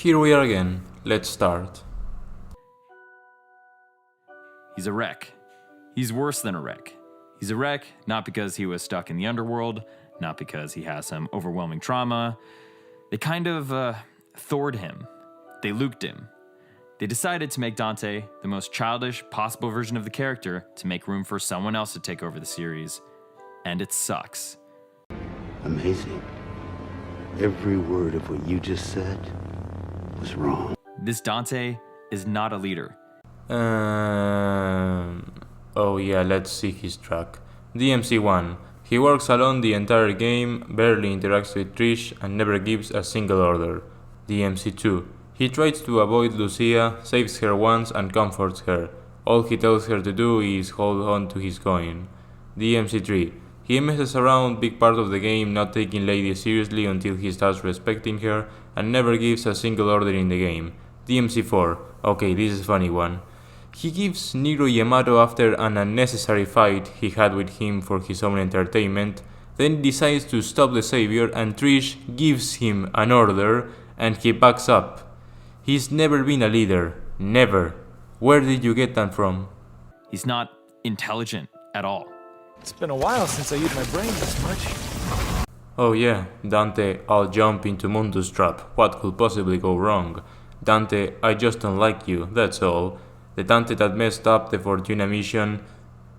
Here we are again, let's start. He's a wreck. He's worse than a wreck. He's a wreck not because he was stuck in the underworld, not because he has some overwhelming trauma. They kind of Thored him. They Luked him. They decided to make Dante the most childish possible version of the character to make room for someone else to take over the series. And it sucks. Amazing. Every word of what you just said was wrong. This Dante is not a leader. Oh yeah, let's see his track. dmc5. He works alone the entire game, barely interacts with Trish, and never gives a single order. dmc2. He tries to avoid Lucia, saves her once and comforts her. All he tells her to do is hold on to his coin. dmc3. He messes around big part of the game, not taking Lady seriously until he starts respecting her, and never gives a single order in the game. dmc4. Okay, this is a funny one. He gives Nero Yamato after an unnecessary fight he had with him for his own entertainment, then decides to stop the savior and Trish gives him an order and he backs up. He's never been a leader. Never. Where did you get that from? He's not intelligent at all. It's been a while since I used my brain this much. Oh yeah, Dante, I'll jump into Mundus trap. What could possibly go wrong? Dante, I just don't like you, that's all. The Dante that messed up the Fortuna mission,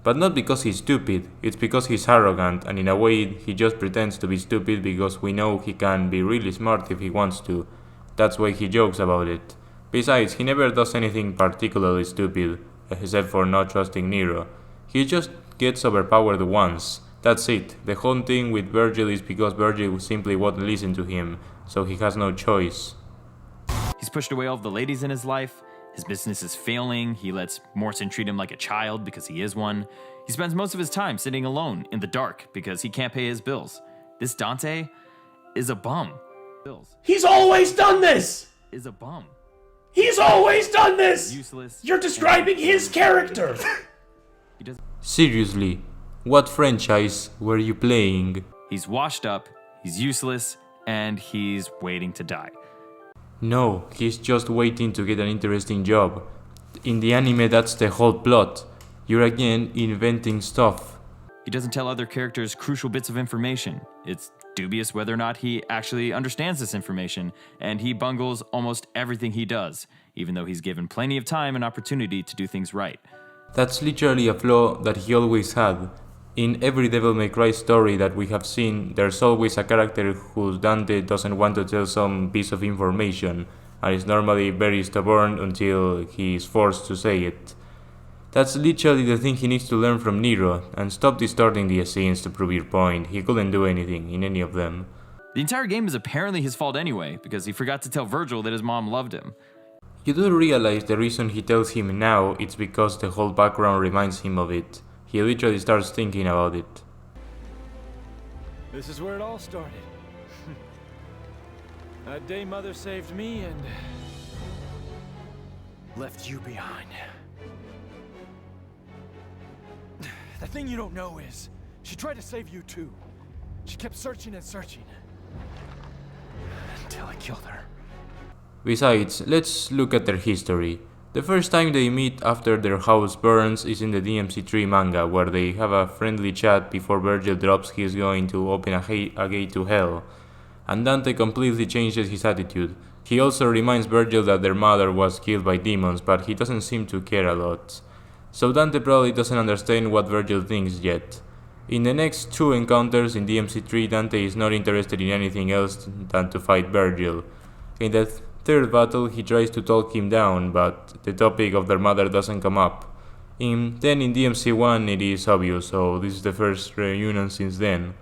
but not because he's stupid, it's because he's arrogant and in a way he just pretends to be stupid because we know he can be really smart if he wants to. That's why he jokes about it. Besides, he never does anything particularly stupid, except for not trusting Nero. He just gets overpowered once. That's it. The whole thing with Virgil is because Virgil simply won't listen to him, so he has no choice. He's pushed away all of the ladies in his life. His business is failing. He lets Morrison treat him like a child because he is one. He spends most of his time sitting alone in the dark because he can't pay his bills. This Dante is a bum. He's always done this! Is a bum. He's always done this! Useless. You're describing his character! He doesn't. Seriously, what franchise were you playing? He's washed up, he's useless, and he's waiting to die. No, he's just waiting to get an interesting job. In the anime, that's the whole plot. You're again inventing stuff. He doesn't tell other characters crucial bits of information. It's dubious whether or not he actually understands this information, and he bungles almost everything he does, even though he's given plenty of time and opportunity to do things right. That's literally a flaw that he always had. In every Devil May Cry story that we have seen, there's always a character whose Dante doesn't want to tell some piece of information, and is normally very stubborn until he is forced to say it. That's literally the thing he needs to learn from Nero, and stop distorting the scenes to prove your point. He couldn't do anything in any of them. The entire game is apparently his fault anyway, because he forgot to tell Virgil that his mom loved him. You do realize the reason he tells him now it's because the whole background reminds him of it. He literally starts thinking about it. This is where it all started. That day Mother saved me and left you behind. The thing you don't know is, she tried to save you too. She kept searching and searching. Until I killed her. Besides, let's look at their history. The first time they meet after their house burns is in the dmc3 manga, where they have a friendly chat before Virgil drops he's going to open a gate to hell, and Dante completely changes his attitude. He also reminds Virgil that their mother was killed by demons, but he doesn't seem to care a lot. So Dante probably doesn't understand what Virgil thinks yet. In the next two encounters in dmc3, Dante is not interested in anything else than to fight Virgil. In the third battle, he tries to talk him down, but the topic of their mother doesn't come up. Then in dmc1 it is obvious, so this is the first reunion since then.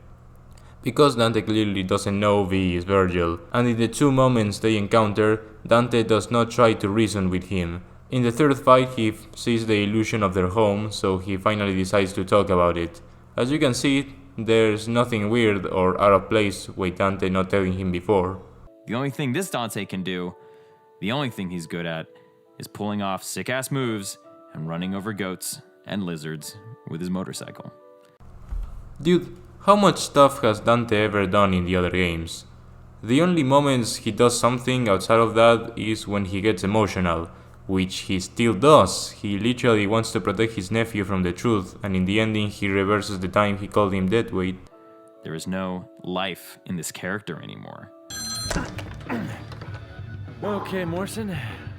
Because Dante clearly doesn't know V is Virgil, and in the two moments they encounter, Dante does not try to reason with him. In the third fight he sees the illusion of their home, so he finally decides to talk about it. As you can see, there's nothing weird or out of place with Dante not telling him before. The only thing this Dante can do, the only thing he's good at, is pulling off sick-ass moves and running over goats and lizards with his motorcycle. Dude, how much stuff has Dante ever done in the other games? The only moments he does something outside of that is when he gets emotional, which he still does. He literally wants to protect his nephew from the truth, and in the ending he reverses the time he called him deadweight. There is no life in this character anymore. Okay, Morrison,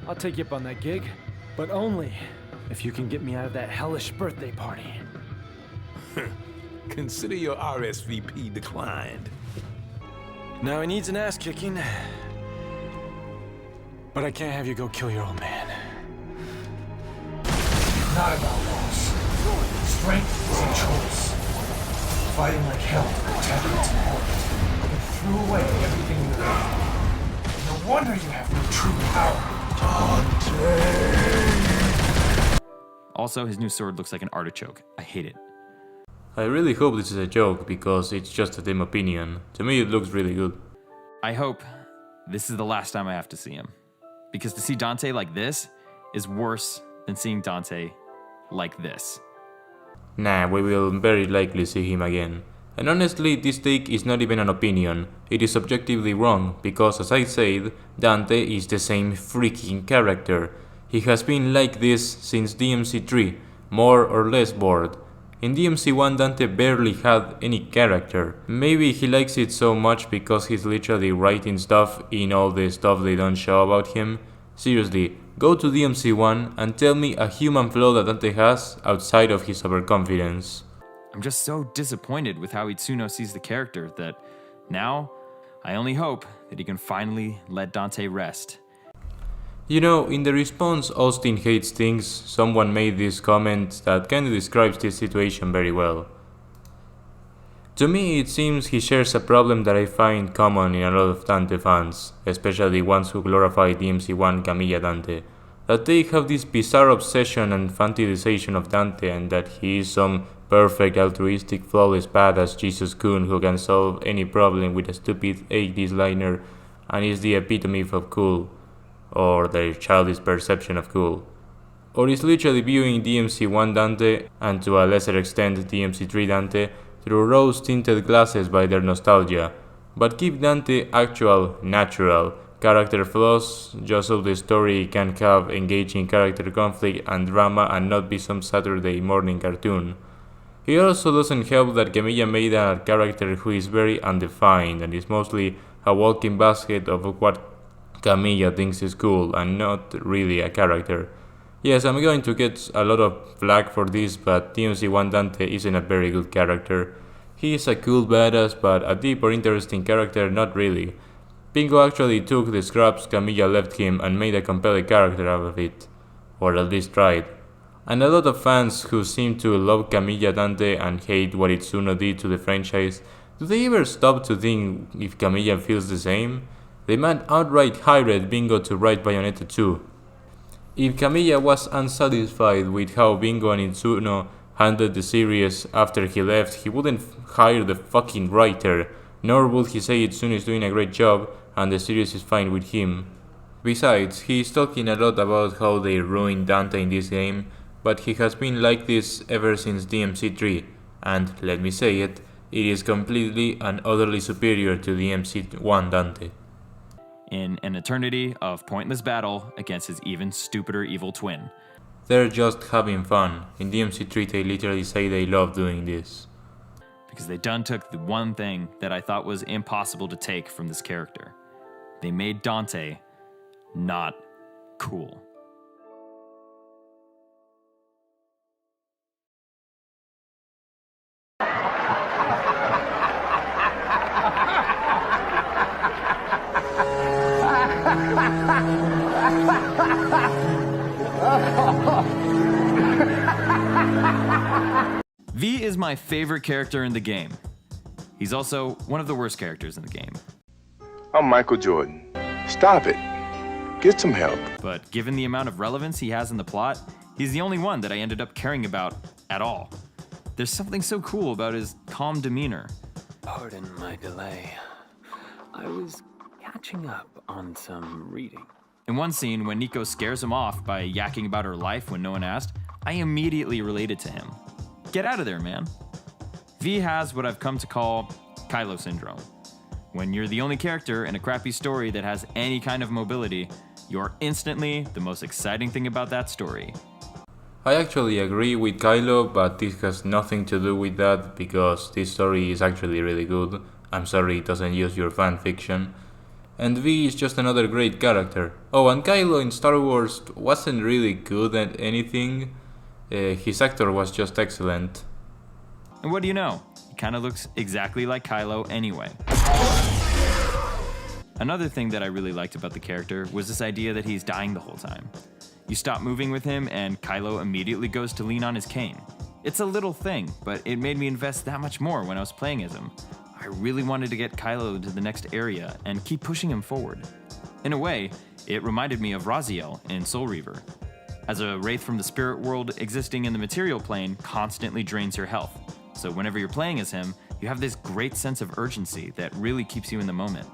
I'll take you up on that gig, but only if you can get me out of that hellish birthday party. Consider your RSVP declined. Now he needs an ass kicking, but I can't have you go kill your old man. Not about loss. Strength is a choice. Fighting like hell to protect what's important. You threw away everything you had. No wonder you have no true power. Dante! Also, his new sword looks like an artichoke. I hate it. I really hope this is a joke because it's just a dim opinion. To me it looks really good. I hope this is the last time I have to see him. Because to see Dante like this is worse than seeing Dante like this. Nah, we will very likely see him again. And honestly, this take is not even an opinion. It is objectively wrong, because as I said, Dante is the same freaking character. He has been like this since DMC3, more or less bored. In DMC1 Dante barely had any character. Maybe he likes it so much because he's literally writing stuff in all the stuff they don't show about him. Seriously, go to DMC1 and tell me a human flaw that Dante has outside of his overconfidence. I'm just so disappointed with how Itsuno sees the character that now I only hope that he can finally let Dante rest. You know, in the response Austin hates things, someone made this comment that kinda describes this situation very well. To me, it seems he shares a problem that I find common in a lot of Dante fans, especially ones who glorify DMC1 Camilla Dante, that they have this bizarre obsession and fantasization of Dante and that he is some perfect, altruistic, flawless badass Jesus Kun who can solve any problem with a stupid 80s liner and is the epitome of cool, or their childish perception of cool. Or is literally viewing DMC1 Dante, and to a lesser extent DMC3 Dante, through rose-tinted glasses by their nostalgia, but give Dante actual, natural character flaws just so the story can have engaging character conflict and drama and not be some Saturday morning cartoon. It also doesn't help that Camilla made a character who is very undefined and is mostly a walking basket of what Camilla thinks is cool and not really a character. Yes, I'm going to get a lot of flack for this, but DMC1 Dante isn't a very good character. He is a cool badass, but a deep or interesting character, not really. Pingo actually took the scraps Camilla left him and made a compelling character out of it. Or at least tried. And a lot of fans who seem to love Camilla Dante and hate what Itsuno did to the franchise, do they ever stop to think if Camilla feels the same? The man outright hired Bingo to write Bayonetta 2. If Camilla was unsatisfied with how Bingo and Itsuno handled the series after he left, he wouldn't hire the fucking writer, nor would he say Itsuno is doing a great job and the series is fine with him. Besides, he is talking a lot about how they ruined Dante in this game, but he has been like this ever since DMC3, and let me say it, it is completely and utterly superior to DMC1 Dante. In an eternity of pointless battle against his even stupider evil twin. They're just having fun. In DMC3 they literally say they love doing this. Because they done took the one thing that I thought was impossible to take from this character. They made Dante not cool. V is my favorite character in the game. He's also one of the worst characters in the game. I'm Michael Jordan. Stop it. Get some help. But given the amount of relevance he has in the plot, he's the only one that I ended up caring about at all. There's something so cool about his calm demeanor. Pardon my delay. I was catching up on some reading. In one scene, when Nico scares him off by yakking about her life when no one asked, I immediately related to him. Get out of there, man. V has what I've come to call Kylo syndrome. When you're the only character in a crappy story that has any kind of mobility, you're instantly the most exciting thing about that story. I actually agree with Kylo, but this has nothing to do with that because this story is actually really good. I'm sorry it doesn't use your fanfiction. And V is just another great character. Oh, and Kylo in Star Wars wasn't really good at anything. His actor was just excellent. And what do you know? He kinda looks exactly like Kylo anyway. Another thing that I really liked about the character was this idea that he's dying the whole time. You stop moving with him and Kylo immediately goes to lean on his cane. It's a little thing, but it made me invest that much more when I was playing as him. I really wanted to get Kylo to the next area and keep pushing him forward. In a way, it reminded me of Raziel in Soul Reaver. As a wraith from the spirit world existing in the material plane constantly drains your health. So whenever you're playing as him, you have this great sense of urgency that really keeps you in the moment.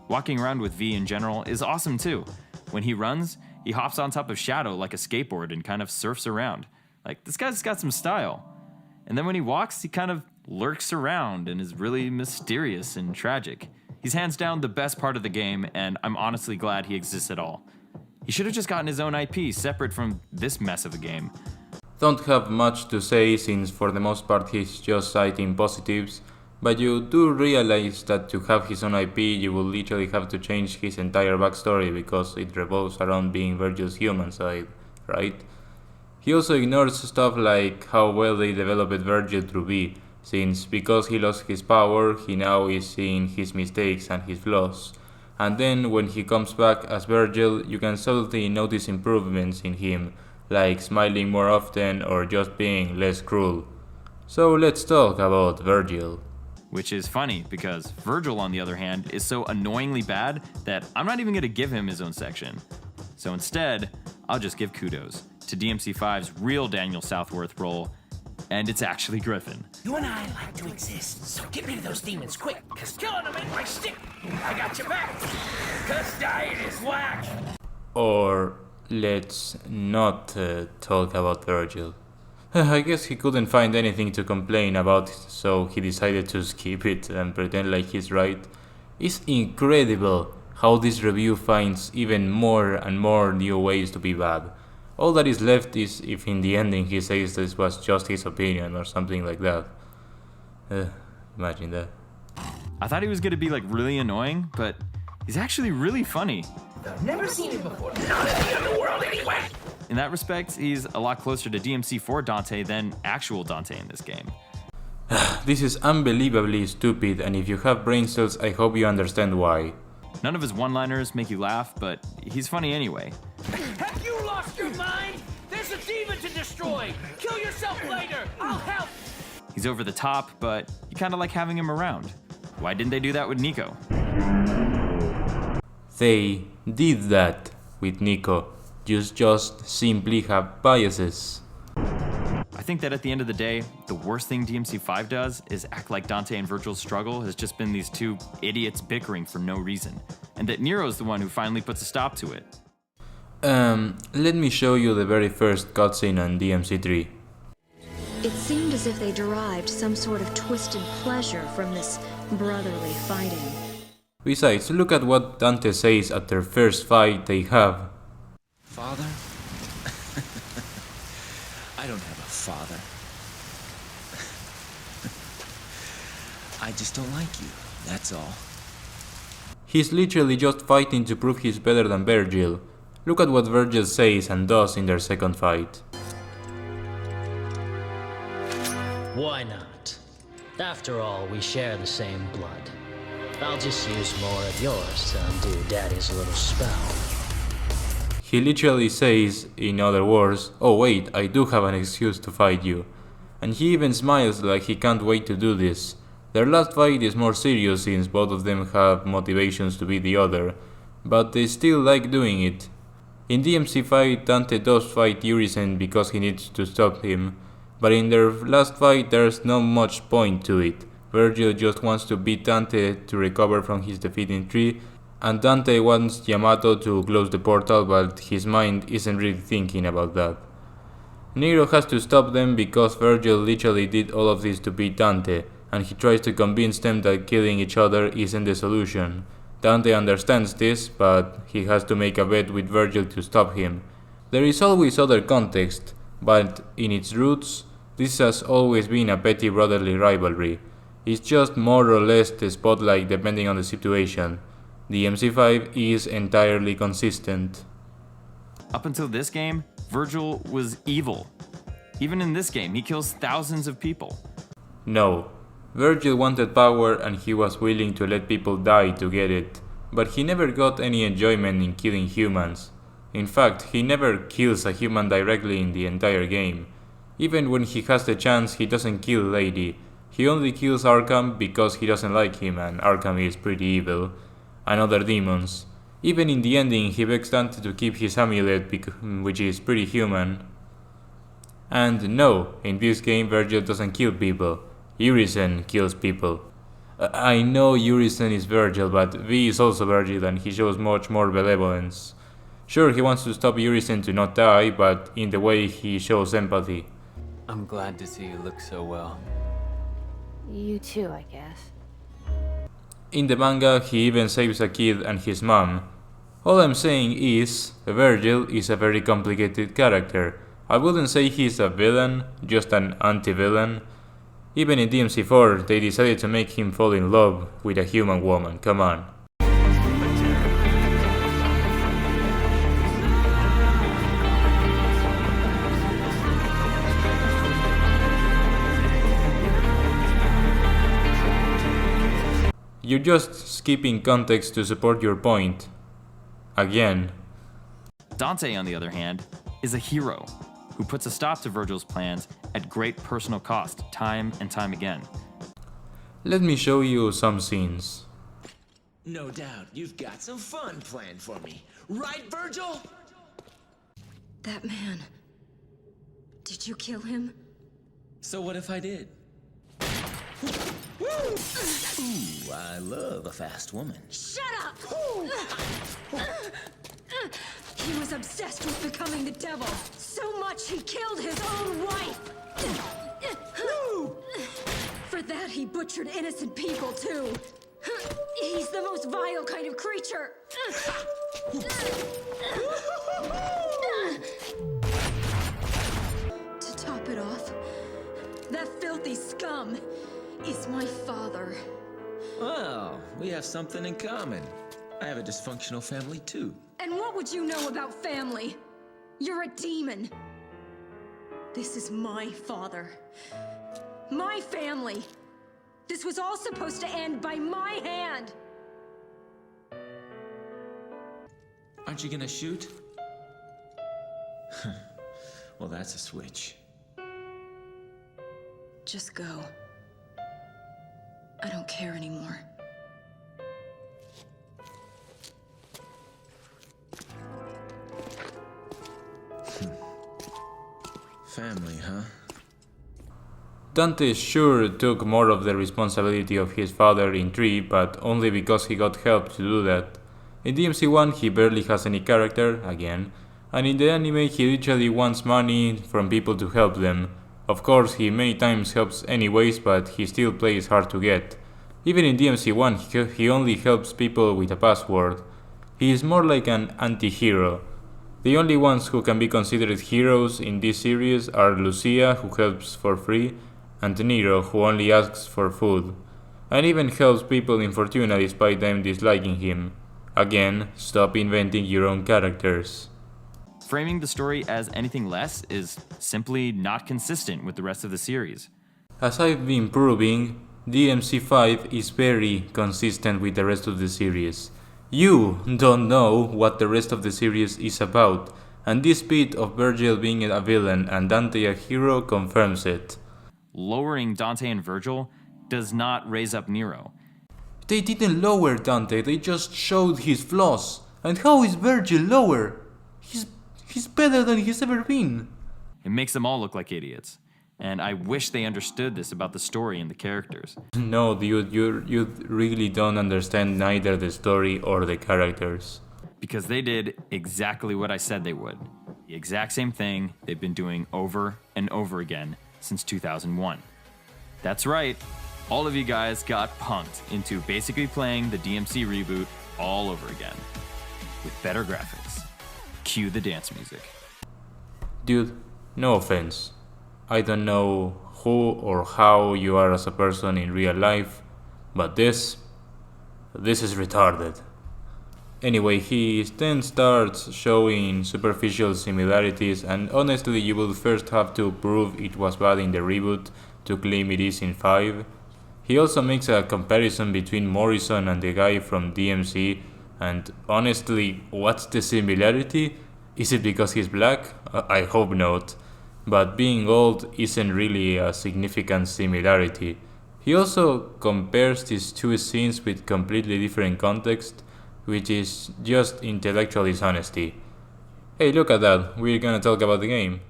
Walking around with V in general is awesome too. When he runs, he hops on top of Shadow like a skateboard and kind of surfs around. Like, this guy's got some style. And then when he walks, he kind of lurks around and is really mysterious and tragic. He's hands down the best part of the game, and I'm honestly glad he exists at all. He should have just gotten his own IP separate from this mess of a game. Don't have much to say since for the most part he's just citing positives, but you do realize that to have his own IP you will literally have to change his entire backstory because it revolves around being Virgil's human side, right? He also ignores stuff like how well they developed Virgil through V, since because he lost his power, he now is seeing his mistakes and his flaws. And then when he comes back as Virgil, you can subtly notice improvements in him, like smiling more often or just being less cruel. So let's talk about Virgil. Which is funny, because Virgil, on the other hand, is so annoyingly bad that I'm not even going to give him his own section. So instead, I'll just give kudos to dmc5's real Daniel Southworth role, and it's actually Griffin. You and I like to exist, so get rid of those demons quick, cause killing them ain't my stick. I got your back, cause dying is whack. Or let's not talk about Virgil. I guess he couldn't find anything to complain about, so he decided to skip it and pretend like he's right. It's incredible how this review finds even more and more new ways to be bad. All that is left is if in the ending he says this was just his opinion or something like that. Imagine that. I thought he was gonna be like really annoying, but he's actually really funny. I've never seen him before, not in the underworld anyway. In that respect, he's a lot closer to dmc4 Dante than actual Dante in this game. This is unbelievably stupid, and if you have brain cells, I hope you understand why. None of his one-liners make you laugh, but he's funny anyway. Have you lost your mind? There's a demon to destroy. Kill yourself later. I'll help. He's over the top, but you kind of like having him around. Why didn't they do that with Nico? They did that with Nico. Just simply have biases. I think that at the end of the day, the worst thing dmc5 does is act like Dante and Virgil's struggle has just been these two idiots bickering for no reason, and that Nero's the one who finally puts a stop to it. Let me show you the very first cutscene on DMC3. It seemed as if they derived some sort of twisted pleasure from this brotherly fighting. Besides, look at what Dante says at their first fight they have. Father? I don't have a father. I just don't like you, that's all. He's literally just fighting to prove he's better than Virgil. Look at what Virgil says and does in their second fight. Why not? After all, we share the same blood. I'll just use more of yours to undo Daddy's little spell. He literally says, in other words, oh wait, I do have an excuse to fight you. And he even smiles like he can't wait to do this. Their last fight is more serious since both of them have motivations to beat the other, but they still like doing it. In dmc5, Dante does fight Urizen because he needs to stop him, but in their last fight there's not much point to it. Virgil just wants to beat Dante to recover from his defeat in 3, and Dante wants Yamato to close the portal, but his mind isn't really thinking about that. Nero has to stop them because Virgil literally did all of this to beat Dante, and he tries to convince them that killing each other isn't the solution. Dante understands this, but he has to make a bet with Virgil to stop him. There is always other context, but in its roots, this has always been a petty brotherly rivalry. It's just more or less the spotlight depending on the situation. dmc5 is entirely consistent. Up until this game, Virgil was evil. Even in this game, he kills thousands of people. No. Virgil wanted power and he was willing to let people die to get it, but he never got any enjoyment in killing humans. In fact, he never kills a human directly in the entire game. Even when he has the chance, he doesn't kill Lady. He only kills Arkham because he doesn't like him, and Arkham is pretty evil, and other demons. Even in the ending, he begs Dante to keep his amulet, which is pretty human. And no, in this game Virgil doesn't kill people. Urisen kills people. I know Urisen is Virgil, but V is also Virgil and he shows much more benevolence. Sure, he wants to stop Urisen to not die, but in the way he shows empathy. I'm glad to see you look so well. You too, I guess. In the manga, he even saves a kid and his mom. All I'm saying is, Virgil is a very complicated character. I wouldn't say he's a villain, just an anti-villain. Even in DMC4, they decided to make him fall in love with a human woman, come on. You're just skipping context to support your point. Again. Dante, on the other hand, is a hero who puts a stop to Virgil's plans at great personal cost, time and time again. Let me show you some scenes. No doubt you've got some fun planned for me. Right, Virgil? That man. Did you kill him? So what if I did? Ooh, I love a fast woman. Shut up! He was obsessed with becoming the devil. So much he killed his own wife. For that he butchered innocent people too. He's the most vile kind of creature. To top it off, that filthy scum is my father. Well, we have something in common. I have a dysfunctional family too. And what would you know about family? You're a demon. This is my father. My family. This was all supposed to end by my hand. Aren't you gonna shoot? Well, that's a switch. Just go. I don't care anymore. Family, huh? Dante sure took more of the responsibility of his father in 3, but only because he got help to do that. In DMC1 he barely has any character, again, and in the anime he literally wants money from people to help them. Of course he many times helps anyways, but he still plays hard to get. Even in DMC1 he only helps people with a password. He is more like an anti-hero. The only ones who can be considered heroes in this series are Lucia, who helps for free, and Nero, who only asks for food, and even helps people in Fortuna despite them disliking him. Again, stop inventing your own characters. Framing the story as anything less is simply not consistent with the rest of the series. As I've been proving, DMC5 is very consistent with the rest of the series. You don't know what the rest of the series is about, and this bit of Virgil being a villain and Dante a hero confirms it. Lowering Dante and Virgil does not raise up Nero. They didn't lower Dante, they just showed his flaws. And how is Virgil lower? He's better than he's ever been. It makes them all look like idiots. And I wish they understood this about the story and the characters. No, dude, you really don't understand neither the story or the characters. Because they did exactly what I said they would. The exact same thing they've been doing over and over again since 2001. That's right, all of you guys got punked into basically playing the DMC reboot all over again, with better graphics. Cue the dance music. Dude, no offense. I don't know who or how you are as a person in real life, but this is retarded. Anyway, he then starts showing superficial similarities, and honestly you will first have to prove it was bad in the reboot to claim it is in 5. He also makes a comparison between Morrison and the guy from DMC, and honestly, what's the similarity? Is it because he's black? I hope not. But being old isn't really a significant similarity. He also compares these two scenes with completely different context, which is just intellectual dishonesty. Hey, look at that, we're gonna talk about the game.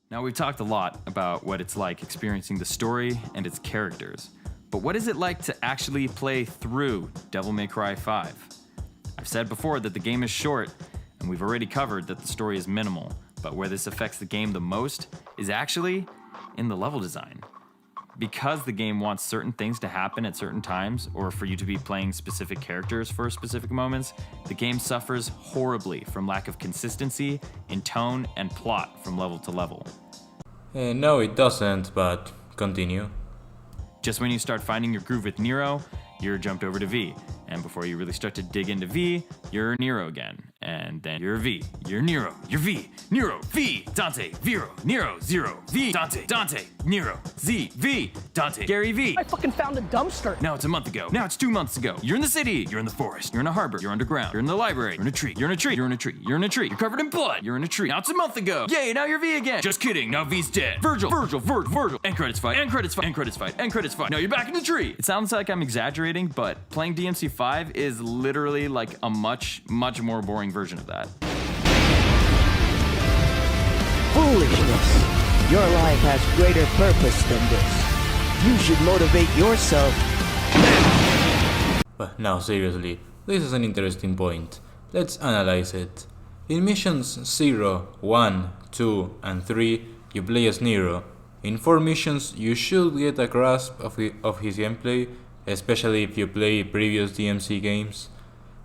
Now, we've talked a lot about what it's like experiencing the story and its characters, but what is it like to actually play through Devil May Cry 5? I've said before that the game is short, and we've already covered that the story is minimal, but where this affects the game the most is actually in the level design. Because the game wants certain things to happen at certain times, or for you to be playing specific characters for specific moments, the game suffers horribly from lack of consistency in tone and plot from level to level. No, it doesn't, but continue. Just when you start finding your groove with Nero, you're jumped over to V. And before you really start to dig into V, you're Nero again. And then you're V, you're Nero, you're V, Nero, V, Dante, Vero, Nero, Zero, V, Dante, Dante, Nero, Z, V, Dante, Gary V. I fucking found a dumpster. Now it's a month ago. Now it's 2 months ago. You're in the city. You're in the forest. You're in a harbor. You're underground. You're in the library. You're in a tree. You're in a tree. You're in a tree. You're in a tree. You're covered in blood. You're in a tree. Now it's a month ago. Yay, now you're V again. Just kidding. Now V's dead. Virgil. End credits fight. End credits fight. End credits fight. End credits fight. Now you're back in the tree. It sounds like I'm exaggerating, but playing DMC5 is literally like a much more boring version of that. Foolishness. Your life has greater purpose than this. You should motivate yourself. But now seriously, this is an interesting point. Let's analyze it. In missions 0, 1, 2, and 3, you play as Nero. In 4 missions, you should get a grasp of his gameplay, especially if you play previous DMC games.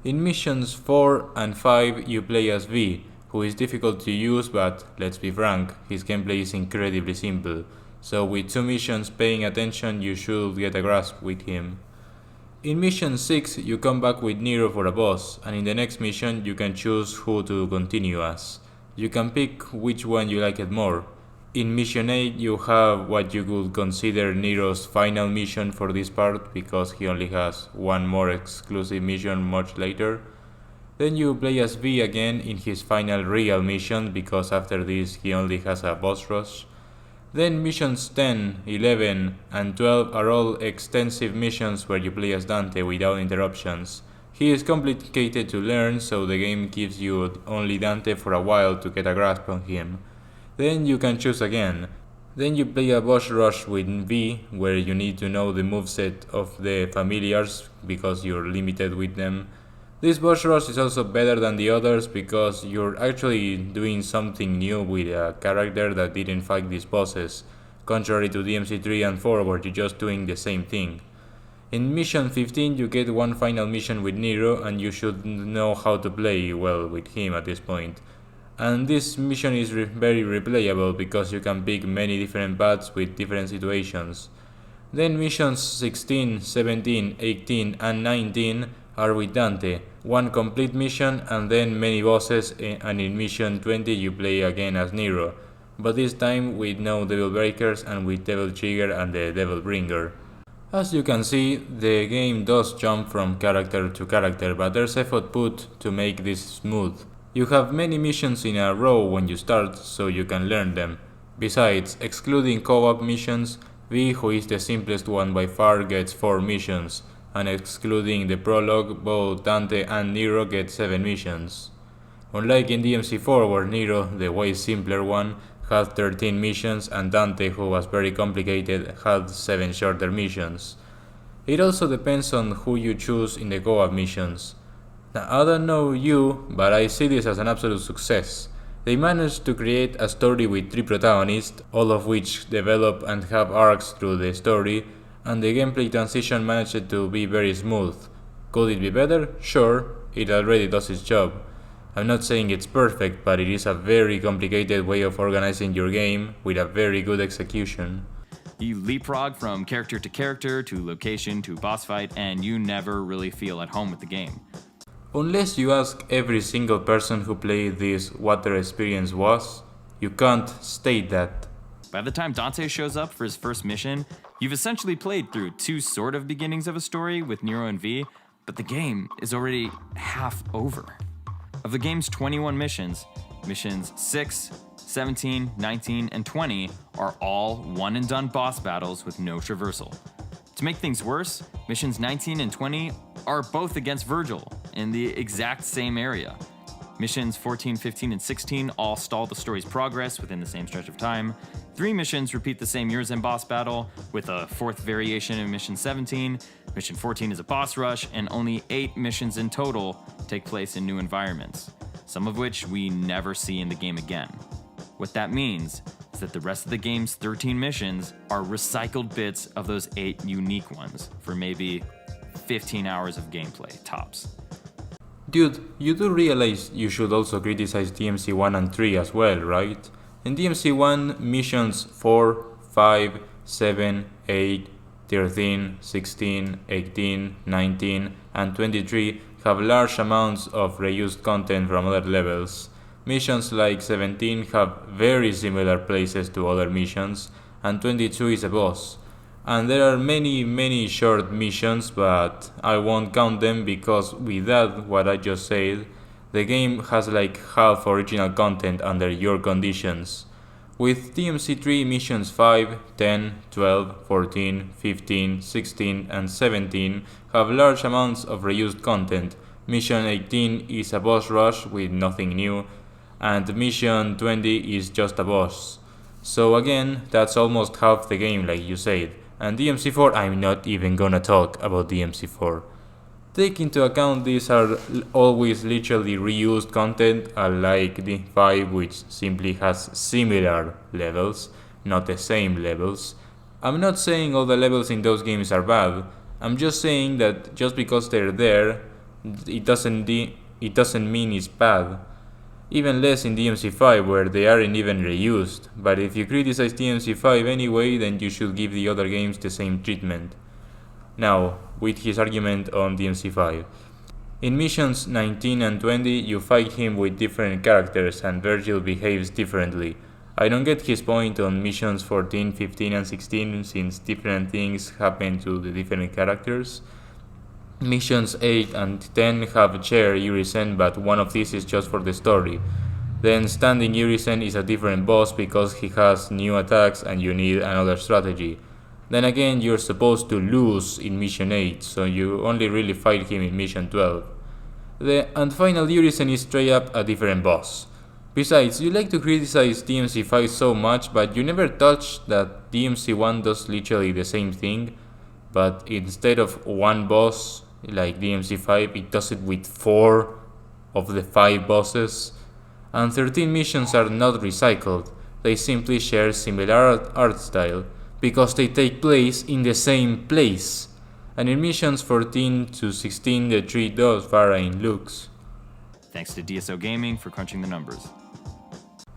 In missions 4 and 5, you play as V, who is difficult to use, but let's be frank, his gameplay is incredibly simple, so with 2 missions paying attention you should get a grasp with him. In mission 6 you come back with Nero for a boss, and in the next mission you can choose who to continue as. You can pick which one you like it more. In mission 8 you have what you could consider Nero's final mission for this part, because he only has one more exclusive mission much later. Then you play as V again in his final real mission, because after this he only has a boss rush. Then missions 10, 11 and 12 are all extensive missions where you play as Dante without interruptions. He is complicated to learn, so the game gives you only Dante for a while to get a grasp on him. Then you can choose again. Then you play a boss rush with V, where you need to know the moveset of the familiars because you're limited with them. This boss rush is also better than the others because you're actually doing something new with a character that didn't fight these bosses, contrary to DMC3 and 4 where you're just doing the same thing. In mission 15 you get one final mission with Nero, and you should know how to play well with him at this point. And this mission is very replayable because you can pick many different paths with different situations. Then missions 16, 17, 18 and 19 are with Dante, one complete mission and then many bosses, and in mission 20 you play again as Nero, but this time with no Devil Breakers and with Devil Trigger and the Devil Bringer. As you can see, the game does jump from character to character, but there's effort put to make this smooth. You have many missions in a row when you start, so you can learn them. Besides, excluding co-op missions, V, who is the simplest one by far, gets 4 missions, and excluding the prologue, both Dante and Nero get 7 missions. Unlike in DMC4 where Nero, the way simpler one, had 13 missions and Dante, who was very complicated, had 7 shorter missions. It also depends on who you choose in the co-op missions. Now, I don't know you, but I see this as an absolute success. They managed to create a story with 3 protagonists, all of which develop and have arcs through the story, and the gameplay transition managed to be very smooth. Could it be better? Sure, it already does its job. I'm not saying it's perfect, but it is a very complicated way of organizing your game with a very good execution. You leapfrog from character to character, to location, to boss fight, and you never really feel at home with the game. Unless you ask every single person who played this what their experience was, you can't state that. By the time Dante shows up for his first mission, you've essentially played through 2 sort of beginnings of a story with Nero and V, but the game is already half over. Of the game's 21 missions, missions 6, 17, 19, and 20 are all one-and-done boss battles with no traversal. To make things worse, missions 19 and 20 are both against Virgil in the exact same area. Missions 14, 15, and 16 all stall the story's progress within the same stretch of time. 3 missions repeat the same Urizen boss battle, with a 4th variation in Mission 17. Mission 14 is a boss rush, and only 8 missions in total take place in new environments, some of which we never see in the game again. What that means is that the rest of the game's 13 missions are recycled bits of those 8 unique ones for maybe 15 hours of gameplay, tops. Dude, you do realize you should also criticize DMC1 and 3 as well, right? In DMC1, missions 4, 5, 7, 8, 13, 16, 18, 19, and 23 have large amounts of reused content from other levels. Missions like 17 have very similar places to other missions, and 22 is a boss. And there are many short missions, but I won't count them because with that, what I just said, the game has like half original content under your conditions. With DMC3, missions 5, 10, 12, 14, 15, 16, and 17 have large amounts of reused content. Mission 18 is a boss rush with nothing new, and mission 20 is just a boss. So again, that's almost half the game like you said. And DMC4, I'm not even gonna talk about DMC4. Take into account these are always literally reused content, unlike D5, which simply has similar levels, not the same levels. I'm not saying all the levels in those games are bad, I'm just saying that just because they're there, it doesn't mean it's bad. Even less in DMC5, where they aren't even reused, but if you criticize DMC5 anyway, then you should give the other games the same treatment. Now, with his argument on DMC5. In missions 19 and 20, you fight him with different characters and Virgil behaves differently. I don't get his point on missions 14, 15 and 16 since different things happen to the different characters. Missions 8 and 10 have shared Urizen, but one of these is just for the story. Then standing Urizen is a different boss because he has new attacks and you need another strategy. Then again, you're supposed to lose in mission 8, so you only really fight him in mission 12. And final Urizen is straight up a different boss. Besides, you like to criticize DMC5 so much, but you never touch that DMC1 does literally the same thing, but instead of one boss, like DMC5, it does it with 4 of the 5 bosses. And 13 missions are not recycled, they simply share similar art style, because they take place in the same place. And in missions 14 to 16 the tree does vary in looks. Thanks to DSO Gaming for crunching the numbers.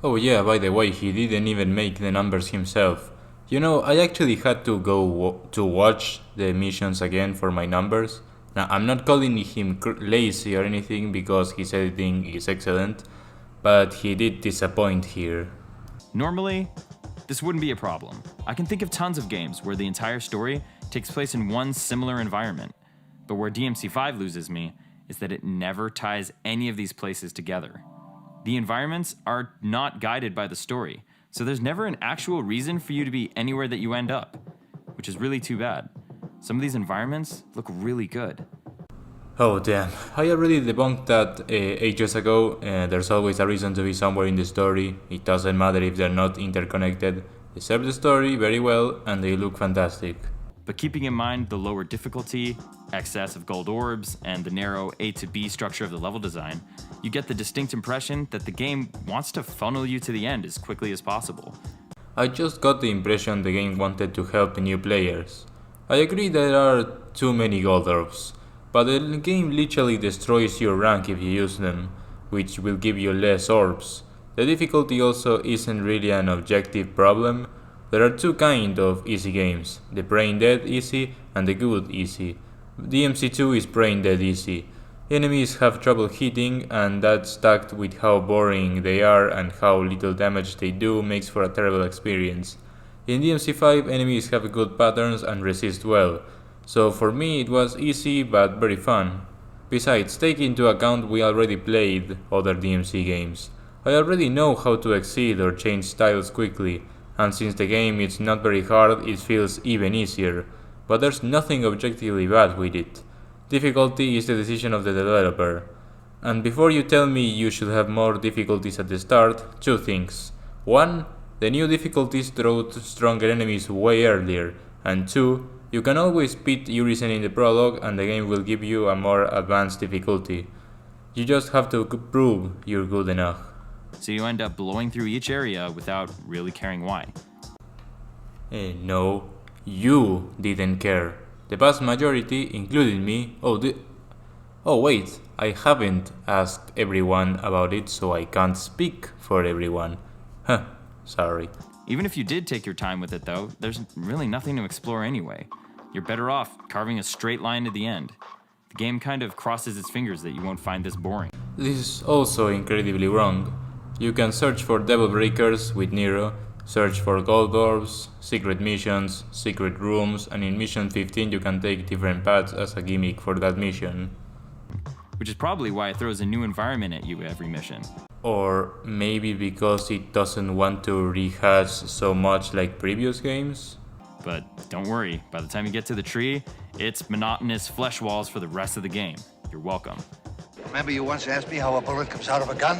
Oh yeah, by the way, he didn't even make the numbers himself. You know, I actually had to go to watch the missions again for my numbers. Now, I'm not calling him lazy or anything because his editing is excellent, but he did disappoint here. Normally, this wouldn't be a problem. I can think of tons of games where the entire story takes place in one similar environment, but where DMC5 loses me is that it never ties any of these places together. The environments are not guided by the story, so there's never an actual reason for you to be anywhere that you end up, which is really too bad. Some of these environments look really good. Oh damn, I already debunked that ages ago. There's always a reason to be somewhere in the story. It doesn't matter if they're not interconnected. They serve the story very well and they look fantastic. But keeping in mind the lower difficulty excess of gold orbs, and the narrow A to B structure of the level design, you get the distinct impression that the game wants to funnel you to the end as quickly as possible. I just got the impression the game wanted to help the new players. I agree there are too many gold orbs, but the game literally destroys your rank if you use them, which will give you less orbs. The difficulty also isn't really an objective problem. There are two kinds of easy games, the brain dead easy and the good easy. DMC2 is brain dead easy. Enemies have trouble hitting, and that stacked with how boring they are and how little damage they do makes for a terrible experience. In DMC5 enemies have good patterns and resist well, so for me it was easy but very fun. Besides, take into account we already played other DMC games. I already know how to exceed or change styles quickly, and since the game is not very hard it feels even easier, but there's nothing objectively bad with it. Difficulty is the decision of the developer. And before you tell me you should have more difficulties at the start, two things. One, the new difficulties draw stronger enemies way earlier, and two, you can always beat Urisen in the prologue and the game will give you a more advanced difficulty. You just have to prove you're good enough. So you end up blowing through each area without really caring why. No, you didn't care. The vast majority, including me, oh wait, I haven't asked everyone about it, so I can't speak for everyone. Huh, sorry. Even if you did take your time with it though, there's really nothing to explore anyway. You're better off carving a straight line to the end. The game kind of crosses its fingers that you won't find this boring. This is also incredibly wrong. You can search for devil breakers with Nero, search for gold orbs, secret missions, secret rooms, and in mission 15 you can take different paths as a gimmick for that mission. Which is probably why it throws a new environment at you every mission. Or maybe because it doesn't want to rehash so much like previous games? But don't worry, by the time you get to the tree, it's monotonous flesh walls for the rest of the game. You're welcome. Remember you once asked me how a bullet comes out of a gun?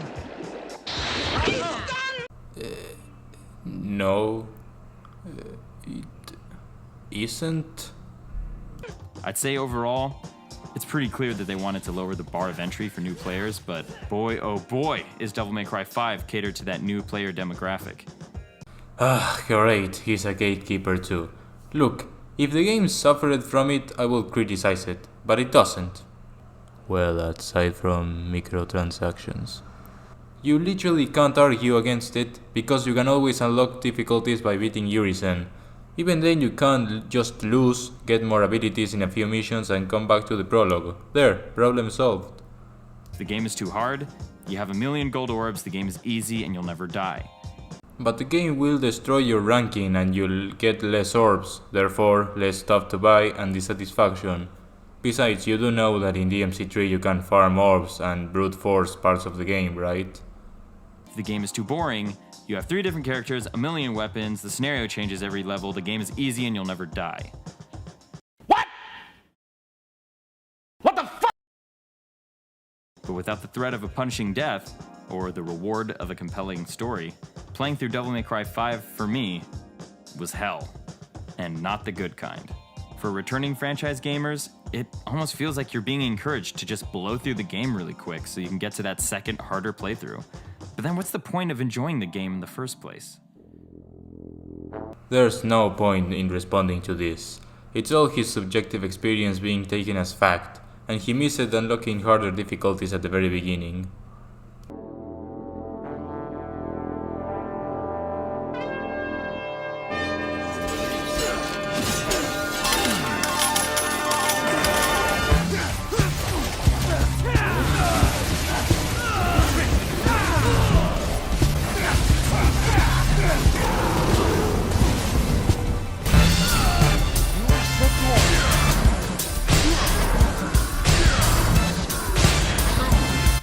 No, it isn't. I'd say overall, it's pretty clear that they wanted to lower the bar of entry for new players, but boy oh boy is Devil May Cry 5 catered to that new player demographic. Great, he's a gatekeeper too. Look, if the game suffered from it, I will criticize it, but it doesn't. Well, aside from microtransactions. You literally can't argue against it, because you can always unlock difficulties by beating Urisen. Even then you can't just lose, get more abilities in a few missions and come back to the prologue. There, problem solved. If the game is too hard, you have a million gold orbs, the game is easy and you'll never die. But the game will destroy your ranking and you'll get less orbs, therefore less stuff to buy and dissatisfaction. Besides, you do know that in DMC3 you can farm orbs and brute force parts of the game, right? If the game is too boring, you have 3 different characters, a million weapons, the scenario changes every level, the game is easy and you'll never die. What? What the fuck? But without the threat of a punishing death, or the reward of a compelling story, playing through Devil May Cry 5 for me was hell, and not the good kind. For returning franchise gamers, it almost feels like you're being encouraged to just blow through the game really quick so you can get to that second, harder playthrough. But then what's the point of enjoying the game in the first place? There's no point in responding to this. It's all his subjective experience being taken as fact, and he missed unlocking harder difficulties at the very beginning.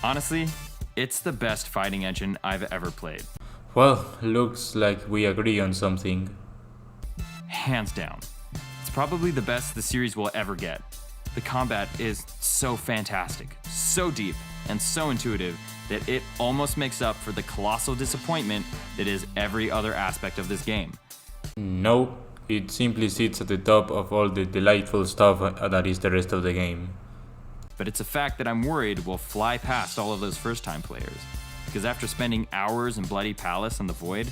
Honestly, it's the best fighting engine I've ever played. Well, looks like we agree on something. Hands down. It's probably the best the series will ever get. The combat is so fantastic, so deep, and so intuitive that it almost makes up for the colossal disappointment that is every other aspect of this game. No, It simply sits at the top of all the delightful stuff that is the rest of the game. But it's a fact that I'm worried will fly past all of those first-time players. Because after spending hours in Bloody Palace and the Void,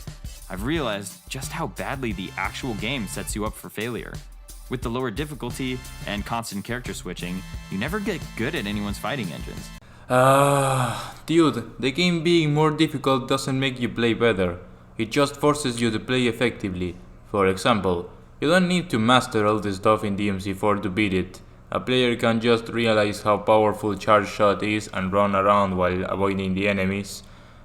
I've realized just how badly the actual game sets you up for failure. With the lower difficulty and constant character switching, you never get good at anyone's fighting engines. Dude, the game being more difficult doesn't make you play better. It just forces you to play effectively. For example, you don't need to master all the stuff in DMC4 to beat it. A player can just realize how powerful Charge Shot is and run around while avoiding the enemies.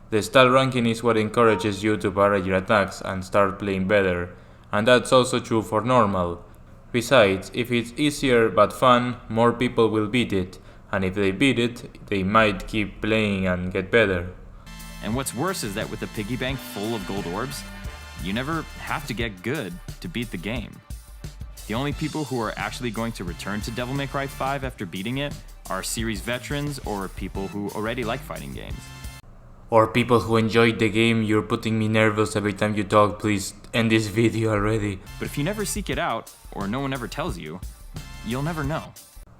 The style ranking is what encourages you to parry your attacks and start playing better, and that's also true for normal. Besides, if it's easier but fun, more people will beat it, and if they beat it, they might keep playing and get better. And what's worse is that with a piggy bank full of gold orbs, you never have to get good to beat the game. The only people who are actually going to return to Devil May Cry 5 after beating it are series veterans or people who already like fighting games. Or people who enjoyed the game. You're putting me nervous every time you talk. Please end this video already. But if you never seek it out, or no one ever tells you, you'll never know.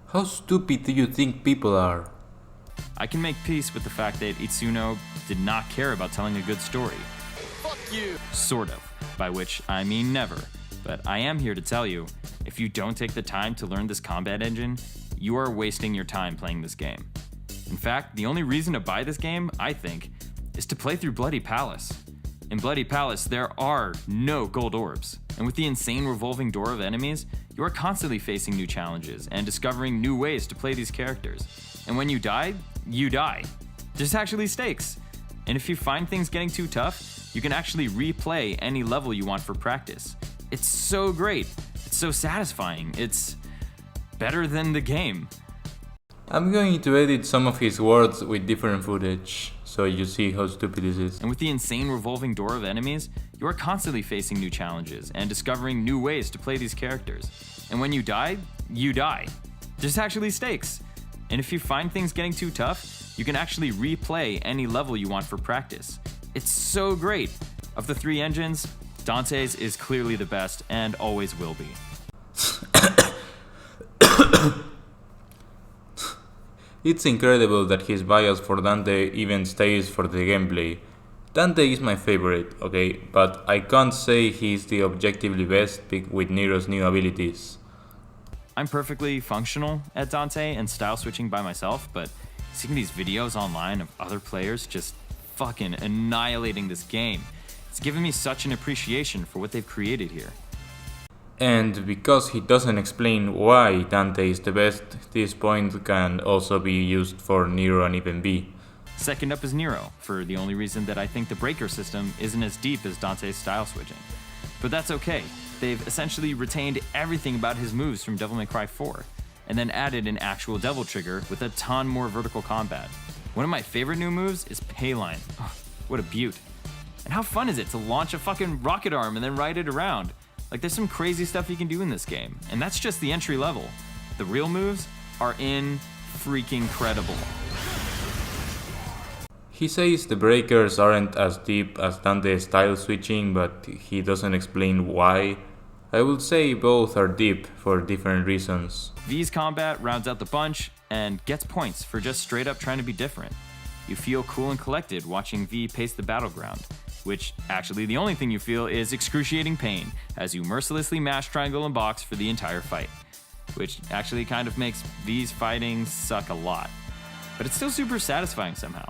How stupid do you think people are? I can make peace with the fact that Itsuno did not care about telling a good story. Fuck you! Sort of, by which I mean never. But I am here to tell you, if you don't take the time to learn this combat engine, you are wasting your time playing this game. In fact, the only reason to buy this game, I think, is to play through Bloody Palace. In Bloody Palace, there are no gold orbs, and with the insane revolving door of enemies, you are constantly facing new challenges and discovering new ways to play these characters. And when you die, you die. There's actually stakes. And if you find things getting too tough, you can actually replay any level you want for practice. It's so great. It's so satisfying. It's better than the game. I'm going to edit some of his words with different footage, so you see how stupid this is. And with the insane revolving door of enemies, you are constantly facing new challenges and discovering new ways to play these characters. And when you die, you die. There's actually stakes. And if you find things getting too tough, you can actually replay any level you want for practice. It's so great. Of the three engines, Dante's is clearly the best and always will be. It's incredible that his bias for Dante even stays for the gameplay. Dante is my favorite, okay, but I can't say he's the objectively best with Nero's new abilities. I'm perfectly functional at Dante and style switching by myself, but seeing these videos online of other players just fucking annihilating this game, it's given me such an appreciation for what they've created here. And because he doesn't explain why Dante is the best, this point can also be used for Nero and even B. Second up is Nero, for the only reason that I think the breaker system isn't as deep as Dante's style switching. But that's okay. They've essentially retained everything about his moves from Devil May Cry 4, and then added an actual Devil Trigger with a ton more vertical combat. One of my favorite new moves is Payline. Oh, what a beaut. And how fun is it to launch a fucking rocket arm and then ride it around? Like, there's some crazy stuff you can do in this game, and that's just the entry level. The real moves are freaking credible. He says the breakers aren't as deep as Dante's style switching, but he doesn't explain why. I would say both are deep for different reasons. V's combat rounds out the bunch and gets points for just straight up trying to be different. You feel cool and collected watching V pace the battleground, which actually the only thing you feel is excruciating pain as you mercilessly mash triangle and box for the entire fight, which actually kind of makes V's fighting suck a lot. But it's still super satisfying somehow.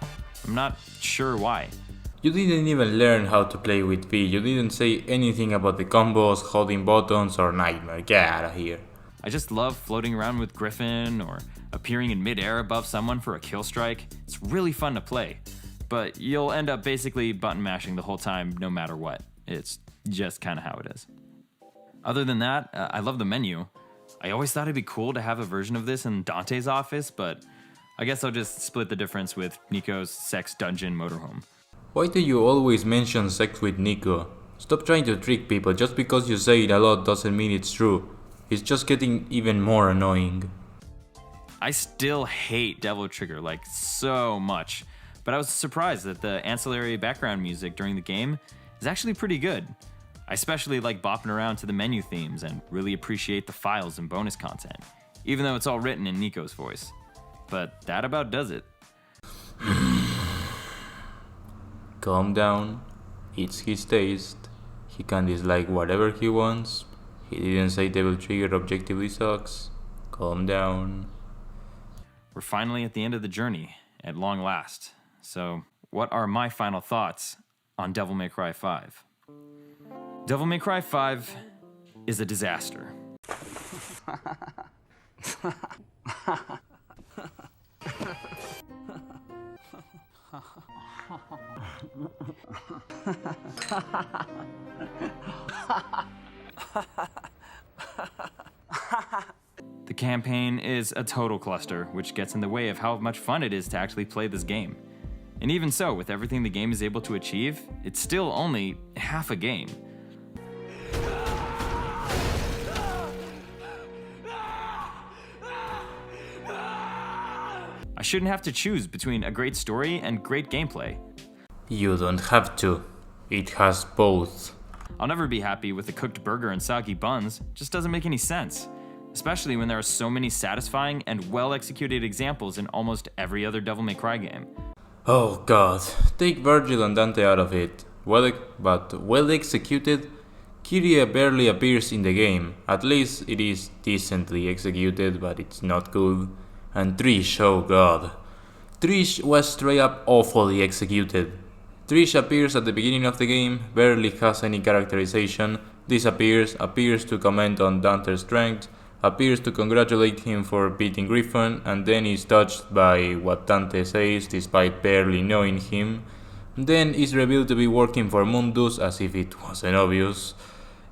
I'm not sure why. You didn't even learn how to play with V. You didn't say anything about the combos, holding buttons, or Nightmare. Get out of here. I just love floating around with Griffin or appearing in midair above someone for a kill strike. It's really fun to play, but you'll end up basically button mashing the whole time no matter what. It's just kind of how it is. Other than that, I love the menu. I always thought it'd be cool to have a version of this in Dante's office, but I guess I'll just split the difference with Nico's sex dungeon motorhome. Why do you always mention sex with Nico? Stop trying to trick people. Just because you say it a lot doesn't mean it's true. It's just getting even more annoying. I still hate Devil Trigger like so much, but I was surprised that the ancillary background music during the game is actually pretty good. I especially like bopping around to the menu themes and really appreciate the files and bonus content, even though it's all written in Nico's voice. But that about does it. Calm down. It's his taste. He can dislike whatever he wants. He didn't say Devil Trigger objectively sucks. Calm down. We're finally at the end of the journey, at long last. So, what are my final thoughts on Devil May Cry 5? Devil May Cry 5 is a disaster. The campaign is a total cluster, which gets in the way of how much fun it is to actually play this game. And even so, with everything the game is able to achieve, it's still only half a game. I shouldn't have to choose between a great story and great gameplay. You don't have to. It has both. I'll never be happy with a cooked burger and soggy buns. It just doesn't make any sense. Especially when there are so many satisfying and well-executed examples in almost every other Devil May Cry game. Oh god, take Virgil and Dante out of it. But well executed, Kyrie barely appears in the game. At least it is decently executed, but it's not good. And Trish, oh god. Trish was straight up awfully executed. Trish appears at the beginning of the game, barely has any characterization, disappears, appears to comment on Dante's strength, appears to congratulate him for beating Griffon, and then is touched by what Dante says despite barely knowing him. Then is revealed to be working for Mundus as if it wasn't obvious.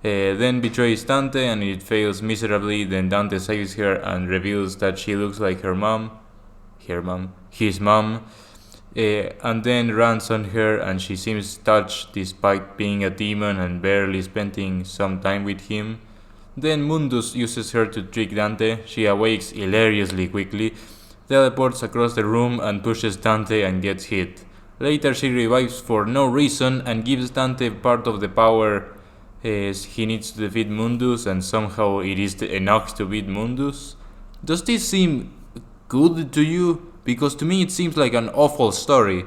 Then betrays Dante and it fails miserably. Then Dante saves her and reveals that she looks like his mom. And then runs on her and she seems touched despite being a demon and barely spending some time with him. Then Mundus uses her to trick Dante. She awakes hilariously quickly, teleports across the room and pushes Dante and gets hit. Later she revives for no reason and gives Dante part of the power he needs to defeat Mundus, and somehow it is enough to beat Mundus. Does this seem good to you? Because to me it seems like an awful story.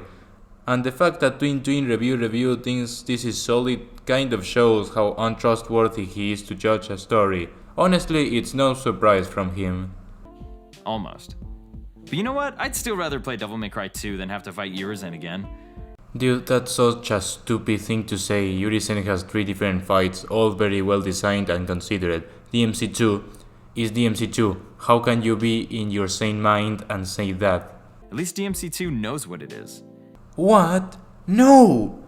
And the fact that Twin Review thinks this is solid kind of shows how untrustworthy he is to judge a story. Honestly, it's no surprise from him. Almost. But you know what? I'd still rather play Devil May Cry 2 than have to fight Urizen again. Dude, that's such a stupid thing to say. Urizen has 3 different fights, all very well designed and considered. DMC2 is DMC2. How can you be in your sane mind and say that? At least DMC2 knows what it is. What? No!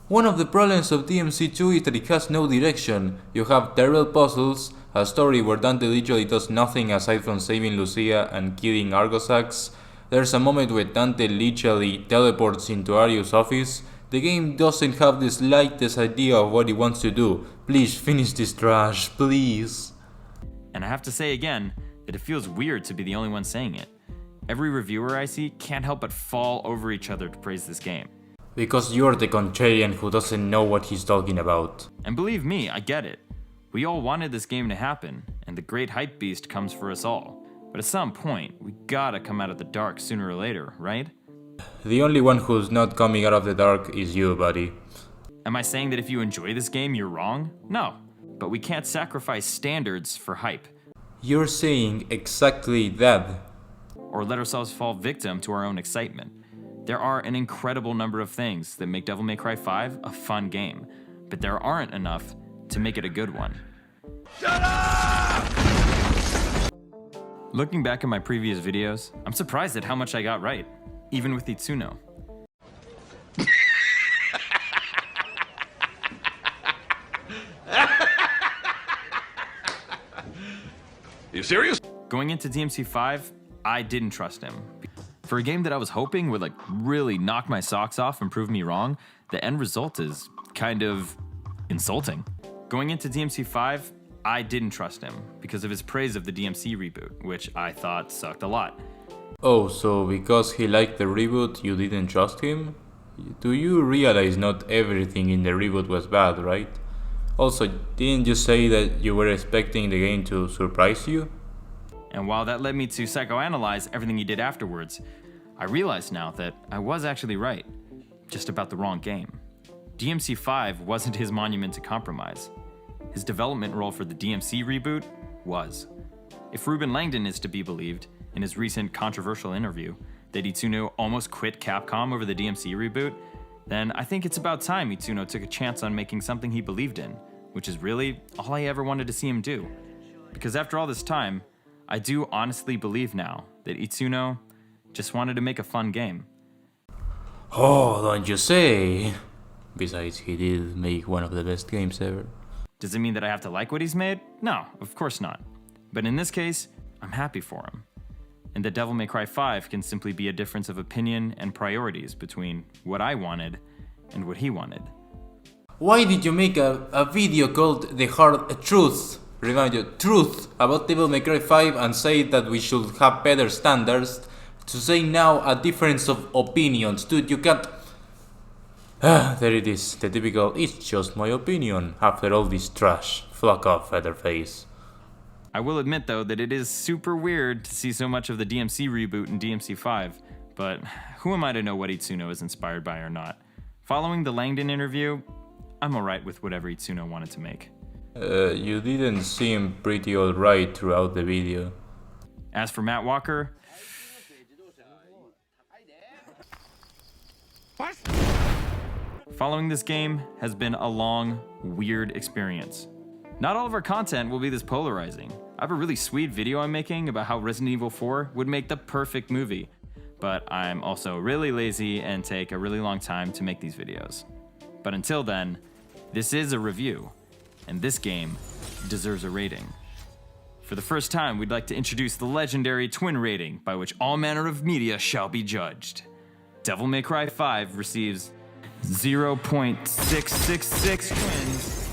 One of the problems of DMC2 is that it has no direction. You have terrible puzzles, a story where Dante literally does nothing aside from saving Lucia and killing Argosax. There's a moment where Dante literally teleports into Arius' office. The game doesn't have the slightest idea of what it wants to do. Please finish this trash, please. And I have to say again that it feels weird to be the only one saying it. Every reviewer I see can't help but fall over each other to praise this game. Because you're the contrarian who doesn't know what he's talking about. And believe me, I get it. We all wanted this game to happen, and the great hype beast comes for us all. But at some point, we gotta come out of the dark sooner or later, right? The only one who's not coming out of the dark is you, buddy. Am I saying that if you enjoy this game, you're wrong? No. But we can't sacrifice standards for hype. You're saying exactly that. Or let ourselves fall victim to our own excitement. There are an incredible number of things that make Devil May Cry 5 a fun game, but there aren't enough to make it a good one. Shut up! Looking back at my previous videos, I'm surprised at how much I got right, even with Itsuno. You serious? Going into DMC5, I didn't trust him. For a game that I was hoping would really knock my socks off and prove me wrong, the end result is kind of insulting. Going into DMC5, I didn't trust him because of his praise of the DMC reboot, which I thought sucked a lot. Oh, so because he liked the reboot, you didn't trust him? Do you realize not everything in the reboot was bad, right? Also, didn't you say that you were expecting the game to surprise you? And while that led me to psychoanalyze everything he did afterwards, I realize now that I was actually right, just about the wrong game. DMC5 wasn't his monument to compromise. His development role for the DMC reboot was. If Ruben Langdon is to be believed, in his recent controversial interview, that Itsuno almost quit Capcom over the DMC reboot, then I think it's about time Itsuno took a chance on making something he believed in, which is really all I ever wanted to see him do. Because after all this time, I do honestly believe now that Itsuno just wanted to make a fun game. Oh, don't you say? Besides, he did make one of the best games ever. Does it mean that I have to like what he's made? No, of course not. But in this case, I'm happy for him. And that Devil May Cry 5 can simply be a difference of opinion and priorities between what I wanted and what he wanted. Why did you make a video called The Hard Truth, truth about Devil May Cry 5 and say that we should have better standards, to say now a difference of opinions? Dude, you can't... there it is, the typical "it's just my opinion" after all this trash. Fuck off, Featherface. I will admit though that it is super weird to see so much of the DMC reboot in DMC5, but who am I to know what Itsuno is inspired by or not? Following the Langdon interview, I'm alright with whatever Itsuno wanted to make. You didn't seem pretty alright throughout the video. As for Matt Walker... Following this game has been a long, weird experience. Not all of our content will be this polarizing. I have a really sweet video I'm making about how Resident Evil 4 would make the perfect movie, but I'm also really lazy and take a really long time to make these videos. But until then, this is a review, and this game deserves a rating. For the first time, we'd like to introduce the legendary twin rating by which all manner of media shall be judged. Devil May Cry 5 receives 0.666 twins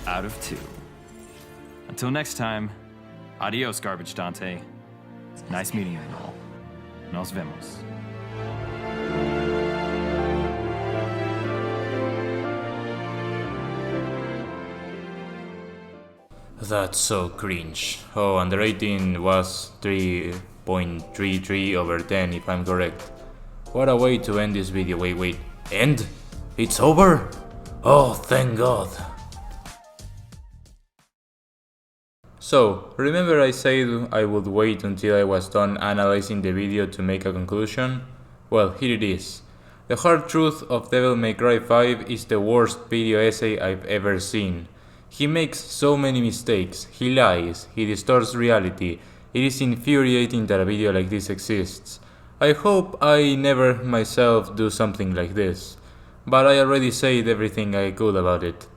out of 2. Until next time, adios, Garbage Dante. Nice meeting you all. Nos vemos. That's so cringe. Oh, and the rating was 3.33/10 if I'm correct. What a way to end this video. Wait. End? It's over? Oh, thank God. So, remember I said I would wait until I was done analyzing the video to make a conclusion? Well, here it is. The hard truth of Devil May Cry 5 is the worst video essay I've ever seen. He makes so many mistakes, he lies, he distorts reality. It is infuriating that a video like this exists. I hope I never myself do something like this. But I already said everything I could about it.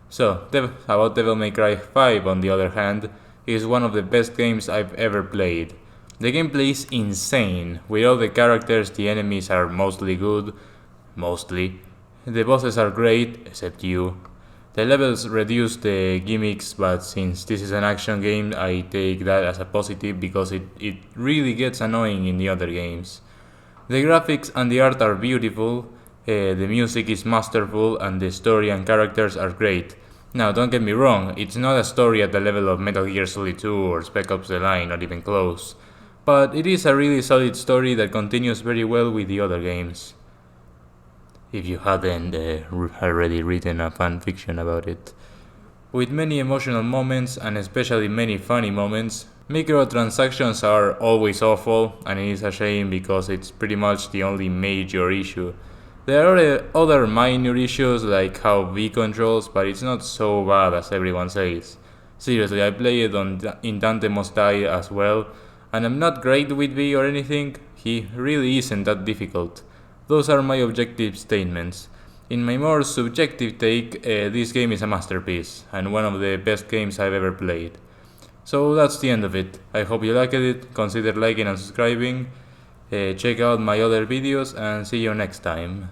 So, about Devil May Cry 5 on the other hand, is one of the best games I've ever played. The gameplay is insane. With all the characters, the enemies are mostly good. Mostly. The bosses are great, except you. The levels reduce the gimmicks, but since this is an action game, I take that as a positive because it really gets annoying in the other games. The graphics and the art are beautiful, the music is masterful, and the story and characters are great. Now, don't get me wrong, it's not a story at the level of Metal Gear Solid 2 or Spec Ops The Line, not even close. But it is a really solid story that continues very well with the other games. If you hadn't already written a fanfiction about it. With many emotional moments and especially many funny moments, microtransactions are always awful, and it is a shame because it's pretty much the only major issue. There are other minor issues like how V controls, but it's not so bad as everyone says. Seriously, I played in Dante Must Die as well, and I'm not great with V or anything. He really isn't that difficult. Those are my objective statements. In my more subjective take, this game is a masterpiece, and one of the best games I've ever played. So that's the end of it. I hope you liked it, consider liking and subscribing. Check out my other videos and see you next time.